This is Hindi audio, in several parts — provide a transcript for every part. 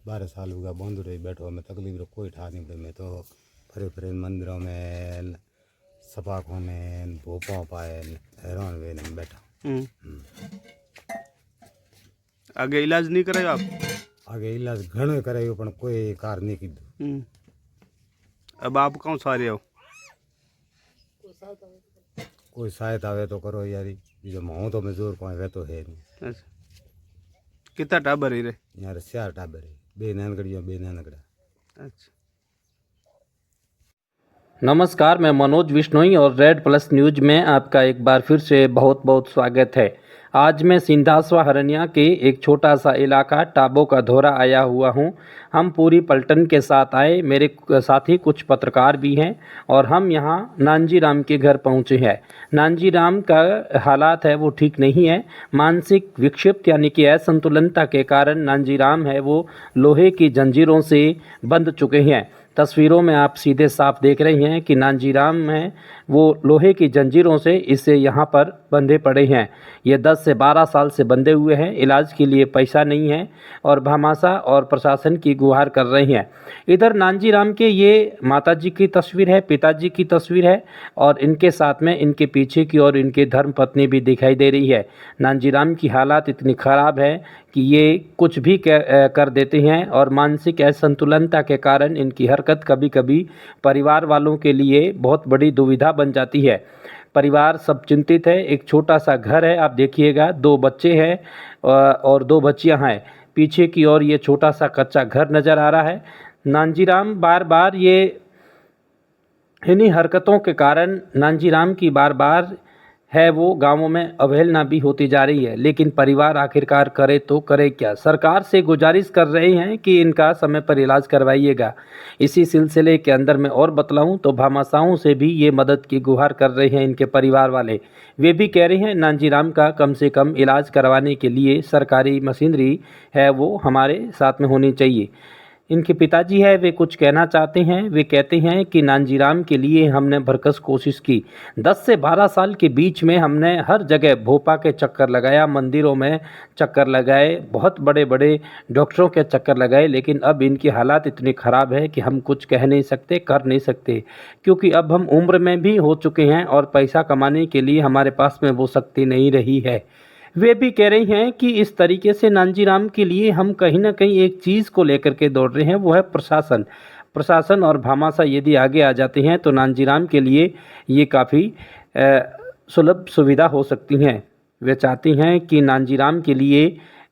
12 साल हो गया बंद रही बैठो में तकलीफ कोई ठा नहीं पड़े मैं तो फरे फरे मंदिरों में सपा खोने भोपाओं पाए हैरान वे नहीं बैठा। आगे इलाज नहीं करायो आप? आगे इलाज घणो करायो पण कोई कार नहीं कीधु। अब आप कौन सा रहे हो? कोई सहायता आवे तो करो यारी जो मैं तो मजदूर कोई वे तो है नहीं। अच्छा, कितना टाबर ही रे? यार 4 टाबर है, 2 नानकड़ियों 2 नानकड़ा। अच्छा, नमस्कार, मैं मनोज विश्नोई और रेड प्लस न्यूज में आपका एक बार फिर से बहुत बहुत स्वागत है। आज मैं सिंधासवा हरनिया के एक छोटा सा इलाका टाबो का धोरा आया हुआ हूं। हम पूरी पलटन के साथ आए, मेरे साथ ही कुछ पत्रकार भी हैं और हम यहां नानजी राम के घर पहुंचे हैं। नानजी राम का हालात है वो ठीक नहीं है। मानसिक विक्षिप्त यानी कि असंतुलनता के कारण नानजी राम है वो लोहे की जंजीरों से बंध चुके हैं। तस्वीरों में आप सीधे साफ देख रहे हैं कि नानजी राम हैं वो लोहे की जंजीरों से इसे यहाँ पर बंधे पड़े हैं। ये 10 से 12 साल से बंधे हुए हैं। इलाज के लिए पैसा नहीं है और भामाशाह और प्रशासन की गुहार कर रहे हैं। इधर नानजी राम के ये माताजी की तस्वीर है, पिताजी की तस्वीर है और इनके साथ में इनके पीछे की ओर इनके धर्मपत्नी भी दिखाई दे रही है। नानजी राम की हालात इतनी ख़राब है कि ये कुछ भी कर देते हैं और मानसिक असंतुलनता के कारण इनकी हरकत कभी कभी परिवार वालों के लिए बहुत बड़ी दुविधा बन जाती है। परिवार सब चिंतित है। एक छोटा सा घर है, आप देखिएगा, 2 बच्चे हैं और 2 बच्चियां हैं। पीछे की ओर ये छोटा सा कच्चा घर नज़र आ रहा है। नानजी राम बार बार ये इन्हीं हरकतों के कारण नानजी राम की बार बार है वो गांवों में अवहेलना भी होती जा रही है। लेकिन परिवार आखिरकार करे तो करे क्या? सरकार से गुजारिश कर रहे हैं कि इनका समय पर इलाज करवाइएगा। इसी सिलसिले के अंदर मैं और बतलाऊं तो भामाशाहों से भी ये मदद की गुहार कर रहे हैं इनके परिवार वाले। वे भी कह रहे हैं नानजी राम का कम से कम इलाज करवाने के लिए सरकारी मशीनरी है वो हमारे साथ में होनी चाहिए। इनके पिताजी है वे कुछ कहना चाहते हैं। वे कहते हैं कि नानजी राम के लिए हमने भरकस कोशिश की। 10 से 12 साल के बीच में हमने हर जगह भोपा के चक्कर लगाया, मंदिरों में चक्कर लगाए, बहुत बड़े बड़े डॉक्टरों के चक्कर लगाए, लेकिन अब इनकी हालात इतनी ख़राब है कि हम कुछ कह नहीं सकते, कर नहीं सकते, क्योंकि अब हम उम्र में भी हो चुके हैं और पैसा कमाने के लिए हमारे पास में वो शक्ति नहीं रही है। वे भी कह रही हैं कि इस तरीके से नानजी राम के लिए हम कहीं ना कहीं एक चीज़ को लेकर के दौड़ रहे हैं, वो है प्रशासन। प्रशासन और भामाशाह यदि आगे आ जाते हैं तो नानजी राम के लिए ये काफ़ी सुलभ सुविधा हो सकती हैं। वे चाहती हैं कि नानजी राम के लिए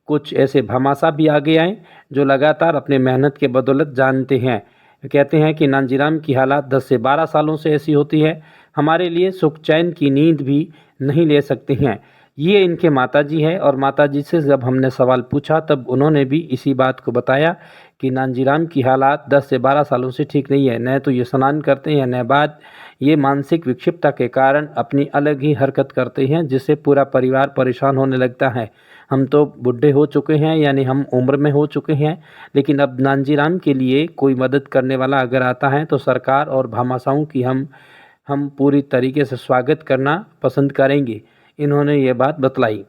कुछ ऐसे भामाशाह भी आगे आएँ जो लगातार अपने मेहनत के बदौलत जानते हैं। वे कहते हैं कि नानजी राम की हालात 10 से 12 सालों से ऐसी होती है, हमारे लिए सुख चैन की नींद भी नहीं ले सकते हैं। ये इनके माताजी है और माताजी से जब हमने सवाल पूछा तब उन्होंने भी इसी बात को बताया कि नानजी राम की हालात 10 से 12 सालों से ठीक नहीं है। न तो ये स्नान करते हैं, न बात ये मानसिक विक्षिप्तता के कारण अपनी अलग ही हरकत करते हैं, जिससे पूरा परिवार परेशान होने लगता है। हम तो बूढ़े हो चुके हैं, यानी हम उम्र में हो चुके हैं, लेकिन अब नानजी राम के लिए कोई मदद करने वाला अगर आता है तो सरकार और भामाशाहों की हम पूरी तरीके से स्वागत करना पसंद करेंगे। इन्होंने ये बात बतलाई।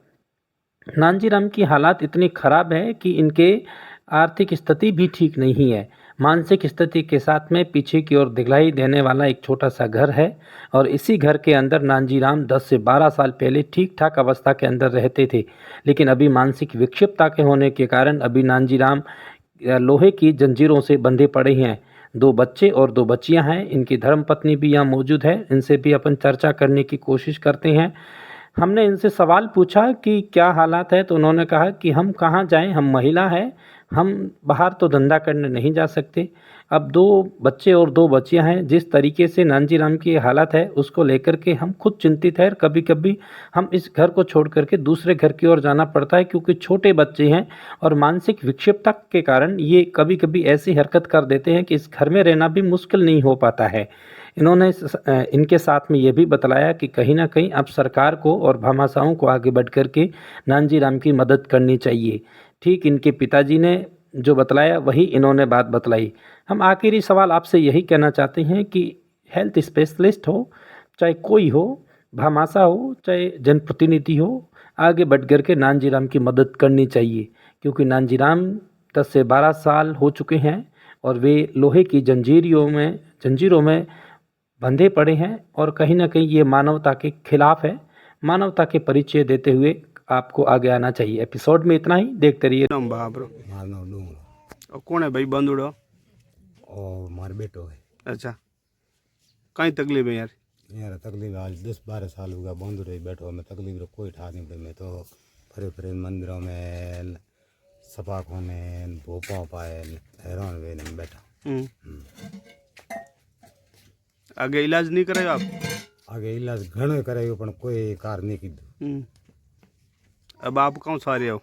नानजी राम की हालात इतनी ख़राब है कि इनके आर्थिक स्थिति भी ठीक नहीं है। मानसिक स्थिति के साथ में पीछे की ओर दिखलाई देने वाला एक छोटा सा घर है और इसी घर के अंदर नानजी राम 10 से 12 साल पहले ठीक ठाक अवस्था के अंदर रहते थे, लेकिन अभी मानसिक विक्षिप्तता के होने के कारण अभी नानजी राम लोहे की जंजीरों से बंधे पड़े हैं। 2 बच्चे और 2 बच्चियां हैं। इनकी धर्मपत्नी भी यहाँ मौजूद है, इनसे भी अपन चर्चा करने की कोशिश करते हैं। हमने इनसे सवाल पूछा कि क्या हालात है, तो उन्होंने कहा कि हम कहाँ जाएं, हम महिला हैं, हम बाहर तो धंधा करने नहीं जा सकते। अब 2 बच्चे और 2 बच्चियां हैं। जिस तरीके से नानजी राम की हालत है उसको लेकर के हम खुद चिंतित हैं। कभी कभी हम इस घर को छोड़ करके दूसरे घर की ओर जाना पड़ता है, क्योंकि छोटे बच्चे हैं और मानसिक विक्षिप्तता के कारण ये कभी कभी ऐसी हरकत कर देते हैं कि इस घर में रहना भी मुश्किल नहीं हो पाता है। इन्होंने इनके साथ में ये भी बतलाया कि कहीं ना कहीं अब सरकार को और भामाशाहों को आगे बढ़ कर के नानजी राम की मदद करनी चाहिए। ठीक इनके पिताजी ने जो बतलाया वही इन्होंने बात बतलाई। हम आखिरी सवाल आपसे यही कहना चाहते हैं कि हेल्थ स्पेशलिस्ट हो, चाहे कोई हो, भामाशाह हो, चाहे जनप्रतिनिधि हो, आगे बढ़ कर के नानजी राम की मदद करनी चाहिए, क्योंकि नानजी राम 10 से 12 साल हो चुके हैं और वे लोहे की जंजीरों में बंधे पड़े हैं और कहीं ना कहीं ये मानवता के खिलाफ है। मानवता के परिचय देते हुए आपको आगे आना चाहिए। एपिसोड में इतना ही, देखते रहिए। नाम बाप रो मारो नाम डूंगरो और कौन है भाई बंदूड़ो? और मार बेटो है। अच्छा, कहीं तकलीफ है यार? यार तकलीफ आज 10-12 साल हो गया बंद रही बैठो में तकलीफ रो कोई ठा नहीं पड़े। मैं तो फरे फरे मंदिरों में सपा खोने भोपाओ पाए हैरान वे नहीं बैठा। आगे इलाज नहीं करायो आप? आगे इलाज घणो करायो पण कोई कार नहीं कीधु। अब आप कौन सा रहे हो?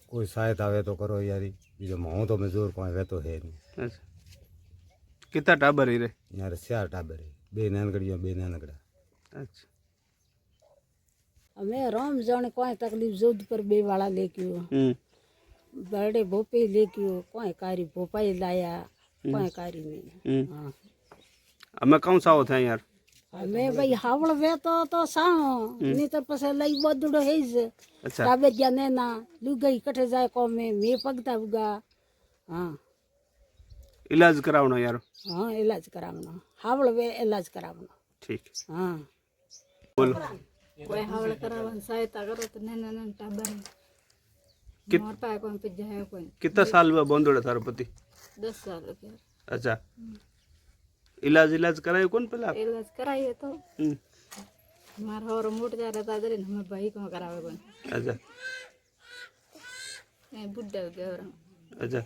कोई सहायता आवे तो करो यारी, जो मैं तो मजदूर को वे तो है नहीं। अच्छा, कितना टाबर ही रे? यार 4 टाबर है, 2 नानकड़िया 2 नानकड़ा। अच्छा, અમે રામ જાણે કોઈ તકલીફ જોધ પર બે વાળા લેક્યો બરડે ભોપે લેક્યો કોઈ कारी ભોપાઈ લાયા કોઈ कारी नहीं। हाँ हमें कौन सा होता है यार? અમે ભાઈ હાવળ વેતો તો સાણો ની તો પછી લઈ બધુડો હે જ अच्छा, તાબે ગયા નેના લુગઈ કઠે જાય કોમે મે પગતા ઉગા। हाँ इलाज करावना यार। हाँ इलाज करावनो हावळ वे इलाज करावनो। ठीक, हाँ बोलो। कोई हावड़ करावन सहायता करो तो नैना नैना टाबर मोर पाए कोई पे जाए कोई। कितना साल हुआ बंदूड़ा थारा पति? 10 साल हो गया। अच्छा, इलाज करायो कौन पहले आप? इलाज कराइए तो हमारा और मोट जा रहा था दरे हमें भाई को करावे कोई। अच्छा, बुढ़ा हो गया और अच्छा,